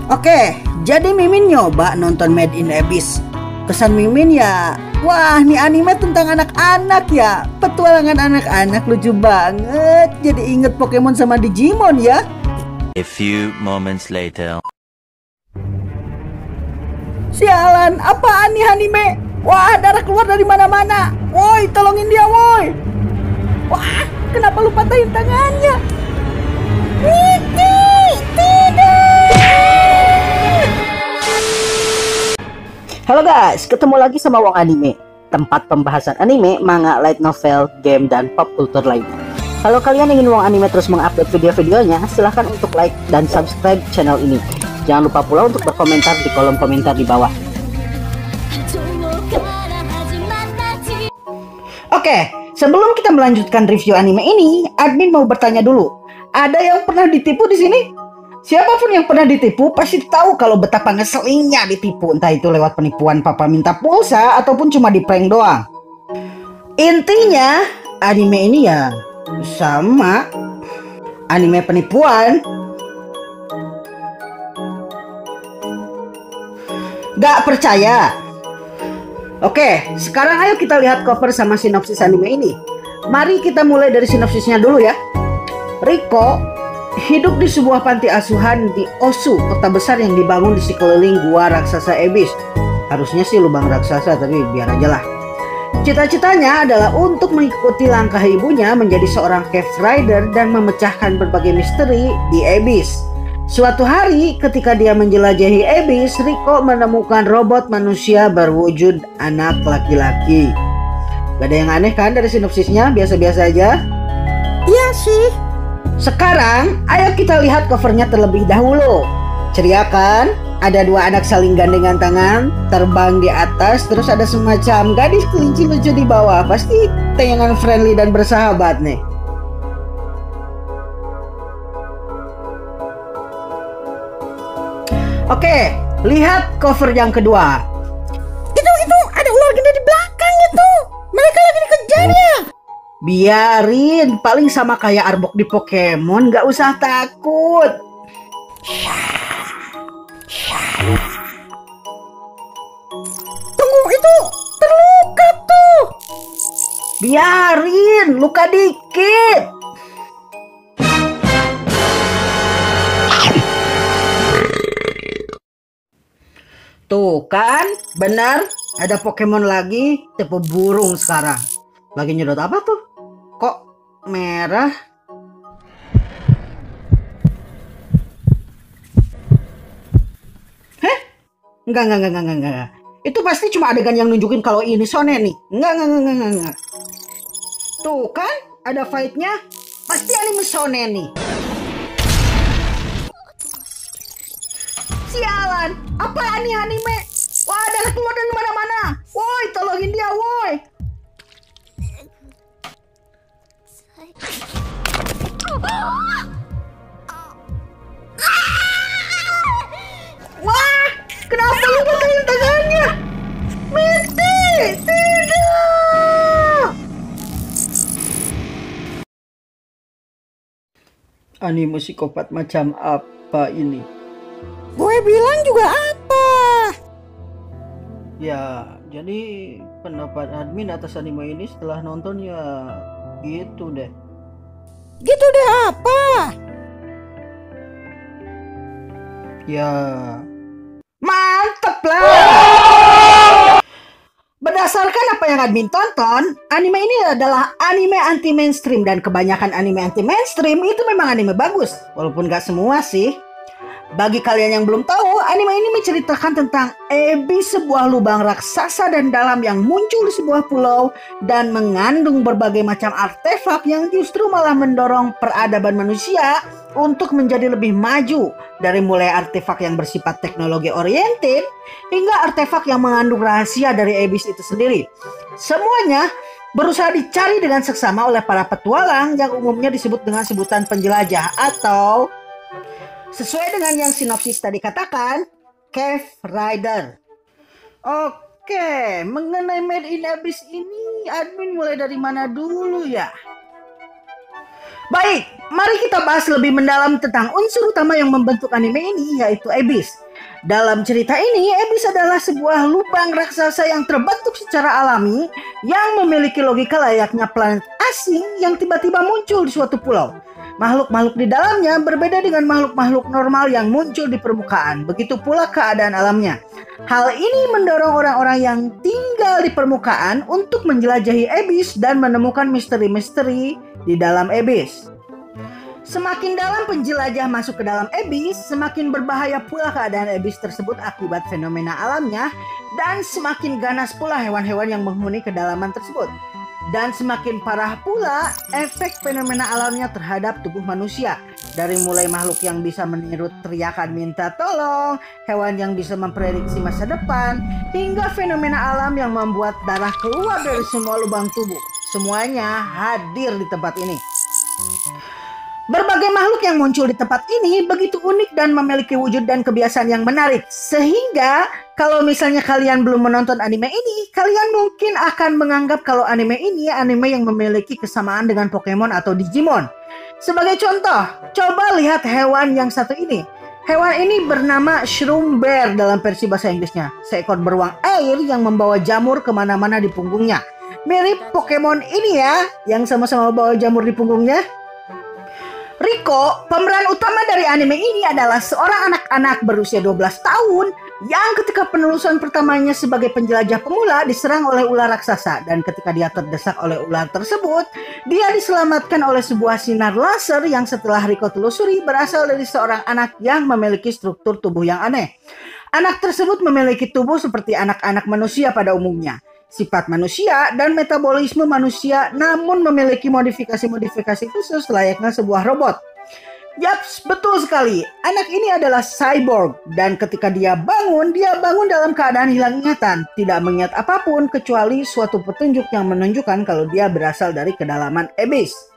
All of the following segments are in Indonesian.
Oke, jadi Mimin nyoba nonton Made in Abyss. Kesan Mimin ya, wah nih anime tentang anak-anak ya. Petualangan anak-anak lucu banget. Jadi inget Pokemon sama Digimon ya. A few moments later. Sialan, apaan nih anime? Wah, darah keluar dari mana-mana. Woi, tolongin dia, woi. Wah, kenapa lu patahin tangannya? Niki, tidak. Halo guys, ketemu lagi sama Wong Anime, tempat pembahasan anime, manga, light novel, game, dan pop culture lainnya. Kalau kalian ingin Wong Anime terus mengupdate video-videonya, silahkan untuk like dan subscribe channel ini. Jangan lupa pula untuk berkomentar di kolom komentar di bawah. Oke, sebelum kita melanjutkan review anime ini, admin mau bertanya dulu. Ada yang pernah ditipu di sini? Siapapun yang pernah ditipu pasti tahu kalau betapa ngeselinnya ditipu, entah itu lewat penipuan papa minta pulsa ataupun cuma di prank doang. Intinya, anime ini ya sama anime penipuan. Gak percaya? Oke, sekarang ayo kita lihat cover sama sinopsis anime ini. Mari kita mulai dari sinopsisnya dulu ya. Riko hidup di sebuah panti asuhan di Osu, kota besar yang dibangun di sekeliling gua raksasa Abyss. Harusnya sih lubang raksasa, tapi biar aja lah. Cita-citanya adalah untuk mengikuti langkah ibunya menjadi seorang cave rider dan memecahkan berbagai misteri di Abyss. Suatu hari ketika dia menjelajahi Abyss, Riko menemukan robot manusia berwujud anak laki-laki. Gak ada yang aneh kan dari sinopsisnya? Biasa-biasa aja. Iya sih. Sekarang, ayo kita lihat covernya terlebih dahulu. Ceria kan? Ada dua anak saling gandengan tangan, terbang di atas, terus ada semacam gadis kelinci lucu di bawah. Pasti tayangan friendly dan bersahabat nih. Oke, lihat cover yang kedua. Itu ada ular gede di belakang itu. Mereka lagi dikejar ya. Biarin, paling sama kayak Arbok di Pokemon, gak usah takut. Tunggu, itu terluka tuh. Biarin, luka dikit. Tuh kan, benar, ada Pokemon lagi, tipe burung sekarang. Lagi nyedot apa tuh? Kok merah? Heh? Enggak. Itu pasti cuma adegan yang nunjukin kalau ini shonen nih. Enggak. Tuh kan, ada fight-nya. Pasti anime shonen nih. Sialan, apaan nih anime? Wah, darah keluar dari mana-mana. Woi, tolongin dia, woi. Wah, kenapa lu patahin tangannya? Mati, tidak. Anime psikopat macam apa ini? Gue bilang juga apa? Ya, jadi pendapat admin atas anime ini setelah nonton ya gitu deh. Gitu deh apa? Ya, mantep lah. Berdasarkan apa yang admin tonton, anime ini adalah anime anti-mainstream. Dan kebanyakan anime anti-mainstream itu memang anime bagus, walaupun gak semua sih. Bagi kalian yang belum tahu, anime ini menceritakan tentang Abyss, sebuah lubang raksasa dan dalam yang muncul di sebuah pulau dan mengandung berbagai macam artefak yang justru malah mendorong peradaban manusia untuk menjadi lebih maju. Dari mulai artefak yang bersifat teknologi oriented hingga artefak yang mengandung rahasia dari Abyss itu sendiri. Semuanya berusaha dicari dengan seksama oleh para petualang yang umumnya disebut dengan sebutan penjelajah atau sesuai dengan yang sinopsis tadi katakan, Cave Rider. Oke, mengenai Made in Abyss ini, admin mulai dari mana dulu ya? Baik, mari kita bahas lebih mendalam tentang unsur utama yang membentuk anime ini, yaitu Abyss. Dalam cerita ini, Abyss adalah sebuah lubang raksasa yang terbentuk secara alami yang memiliki logika layaknya planet asing yang tiba-tiba muncul di suatu pulau. Makhluk-makhluk di dalamnya berbeda dengan makhluk-makhluk normal yang muncul di permukaan. Begitu pula keadaan alamnya. Hal ini mendorong orang-orang yang tinggal di permukaan untuk menjelajahi Abyss dan menemukan misteri-misteri di dalam Abyss. Semakin dalam penjelajah masuk ke dalam Abyss, semakin berbahaya pula keadaan Abyss tersebut akibat fenomena alamnya, dan semakin ganas pula hewan-hewan yang menghuni kedalaman tersebut. Dan semakin parah pula efek fenomena alamnya terhadap tubuh manusia. Dari mulai makhluk yang bisa meniru teriakan minta tolong, hewan yang bisa memprediksi masa depan, hingga fenomena alam yang membuat darah keluar dari semua lubang tubuh. Semuanya hadir di tempat ini. Berbagai makhluk yang muncul di tempat ini begitu unik dan memiliki wujud dan kebiasaan yang menarik. Sehingga kalau misalnya kalian belum menonton anime ini, kalian mungkin akan menganggap kalau anime ini anime yang memiliki kesamaan dengan Pokemon atau Digimon. Sebagai contoh, coba lihat hewan yang satu ini. Hewan ini bernama Shroom Bear dalam versi bahasa Inggrisnya. Seekor beruang air yang membawa jamur kemana-mana di punggungnya. Mirip Pokemon ini ya, yang sama-sama bawa jamur di punggungnya. Rico, pemeran utama dari anime ini adalah seorang anak-anak berusia 12 tahun yang ketika penelusuran pertamanya sebagai penjelajah pemula diserang oleh ular raksasa, dan ketika dia terdesak oleh ular tersebut, dia diselamatkan oleh sebuah sinar laser yang setelah Rico telusuri berasal dari seorang anak yang memiliki struktur tubuh yang aneh. Anak tersebut memiliki tubuh seperti anak-anak manusia pada umumnya. Sifat manusia dan metabolisme manusia, namun memiliki modifikasi-modifikasi khusus layaknya sebuah robot. Yaps, betul sekali. Anak ini adalah cyborg, dan ketika dia bangun dalam keadaan hilang ingatan, tidak mengingat apapun kecuali suatu petunjuk yang menunjukkan kalau dia berasal dari kedalaman Abyss.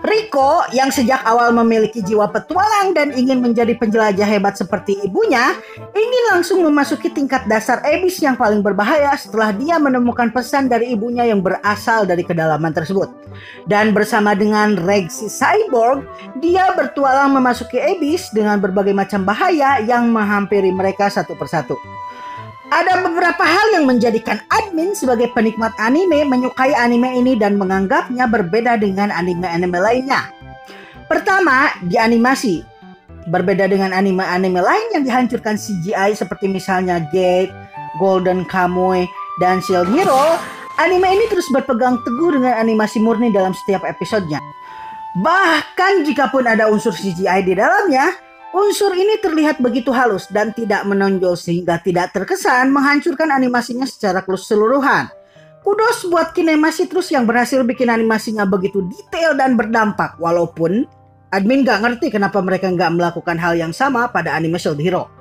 Rico yang sejak awal memiliki jiwa petualang dan ingin menjadi penjelajah hebat seperti ibunya, ingin langsung memasuki tingkat dasar Abyss yang paling berbahaya setelah dia menemukan pesan dari ibunya yang berasal dari kedalaman tersebut. Dan bersama dengan Reg si cyborg, dia bertualang memasuki Abyss dengan berbagai macam bahaya yang menghampiri mereka satu persatu. Ada beberapa hal yang menjadikan admin sebagai penikmat anime menyukai anime ini dan menganggapnya berbeda dengan anime-anime lainnya. Pertama, di animasi. Berbeda dengan anime-anime lain yang dihancurkan CGI seperti misalnya Gate, Golden Kamuy, dan Shield Hero, anime ini terus berpegang teguh dengan animasi murni dalam setiap episodenya. Bahkan jikapun ada unsur CGI di dalamnya, unsur ini terlihat begitu halus dan tidak menonjol sehingga tidak terkesan menghancurkan animasinya secara keseluruhan. Kudos buat Kinemacy yang berhasil bikin animasinya begitu detail dan berdampak, walaupun admin gak ngerti kenapa mereka gak melakukan hal yang sama pada anime Shield Hero.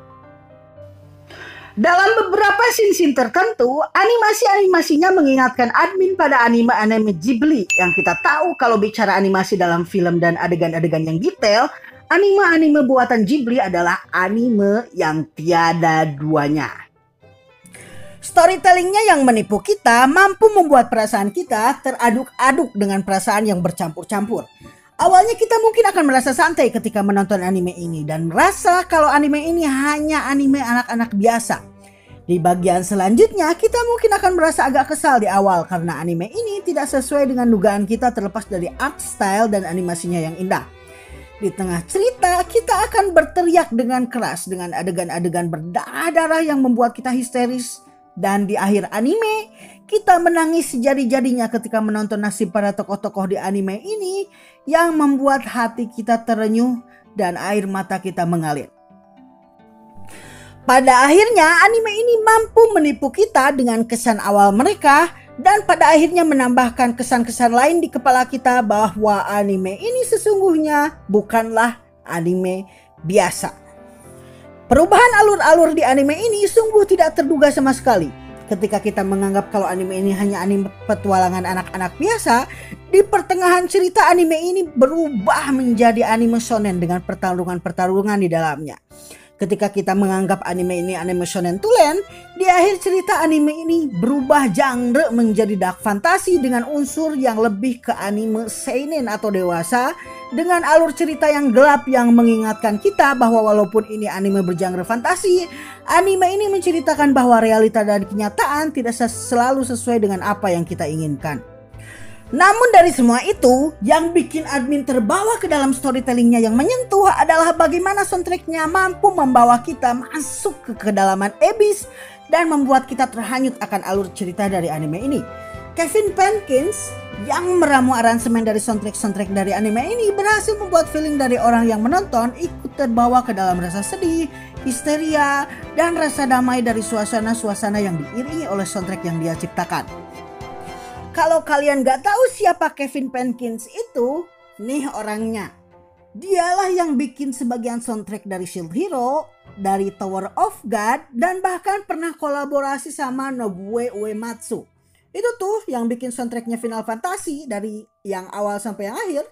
Dalam beberapa scene tertentu, animasi-animasinya mengingatkan admin pada anime-anime Ghibli yang kita tahu kalau bicara animasi dalam film dan adegan-adegan yang detail, anime-anime buatan Ghibli adalah anime yang tiada duanya. Storytellingnya yang menipu kita mampu membuat perasaan kita teraduk-aduk dengan perasaan yang bercampur-campur. Awalnya kita mungkin akan merasa santai ketika menonton anime ini dan merasa kalau anime ini hanya anime anak-anak biasa. Di bagian selanjutnya kita mungkin akan merasa agak kesal di awal karena anime ini tidak sesuai dengan dugaan kita terlepas dari art style dan animasinya yang indah. Di tengah cerita kita akan berteriak dengan keras dengan adegan-adegan berdarah-darah yang membuat kita histeris. Dan di akhir anime, kita menangis sejadi-jadinya ketika menonton nasib para tokoh-tokoh di anime ini yang membuat hati kita terenyuh dan air mata kita mengalir. Pada akhirnya, anime ini mampu menipu kita dengan kesan awal mereka dan pada akhirnya menambahkan kesan-kesan lain di kepala kita bahwa anime ini sesungguhnya bukanlah anime biasa. Perubahan alur-alur di anime ini sungguh tidak terduga sama sekali. Ketika kita menganggap kalau anime ini hanya anime petualangan anak-anak biasa, di pertengahan cerita anime ini berubah menjadi anime shonen dengan pertarungan-pertarungan di dalamnya. Ketika kita menganggap anime ini anime shonen tulen, di akhir cerita anime ini berubah genre menjadi dark fantasy dengan unsur yang lebih ke anime seinen atau dewasa, dengan alur cerita yang gelap yang mengingatkan kita bahwa walaupun ini anime bergenre fantasi, anime ini menceritakan bahwa realita dan kenyataan tidak selalu sesuai dengan apa yang kita inginkan. Namun dari semua itu, yang bikin admin terbawa ke dalam storytellingnya yang menyentuh adalah bagaimana soundtracknya mampu membawa kita masuk ke kedalaman abyss dan membuat kita terhanyut akan alur cerita dari anime ini. Kevin Penkins yang meramu aransemen dari soundtrack dari anime ini berhasil membuat feeling dari orang yang menonton ikut terbawa ke dalam rasa sedih, histeria, dan rasa damai dari suasana-suasana yang diiringi oleh soundtrack yang dia ciptakan. Kalau kalian gak tahu siapa Kevin Penkins itu, nih orangnya. Dialah yang bikin sebagian soundtrack dari Shield Hero, dari Tower of God, dan bahkan pernah kolaborasi sama Nobuo Uematsu. Itu tuh yang bikin soundtracknya Final Fantasy dari yang awal sampai yang akhir.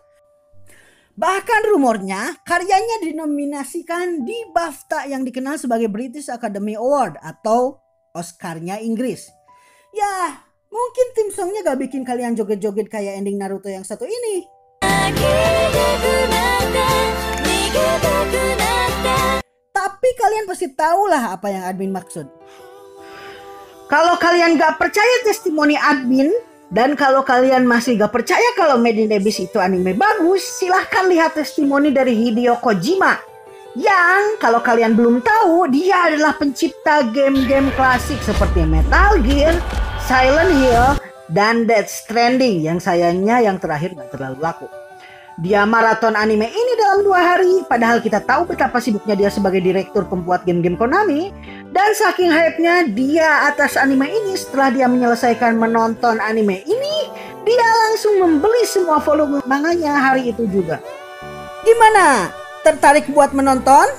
Bahkan rumornya karyanya dinominasikan di BAFTA yang dikenal sebagai British Academy Award atau Oscar-nya Inggris. Ya, mungkin tim songnya gak bikin kalian joget-joget kayak ending Naruto yang satu ini. Tapi kalian pasti tahulah apa yang admin maksud. Kalau kalian gak percaya testimoni admin, dan kalau kalian masih gak percaya kalau Made in Abyss itu anime bagus, silahkan lihat testimoni dari Hideo Kojima. Yang kalau kalian belum tahu, dia adalah pencipta game-game klasik seperti Metal Gear, Silent Hill, dan Death Stranding yang sayangnya yang terakhir gak terlalu laku. Dia maraton anime ini dalam 2 hari, padahal kita tahu betapa sibuknya dia sebagai direktur pembuat game-game Konami. Dan saking hype-nya dia atas anime ini, setelah dia menyelesaikan menonton anime ini, dia langsung membeli semua volume manganya hari itu juga. Gimana? Tertarik buat menonton?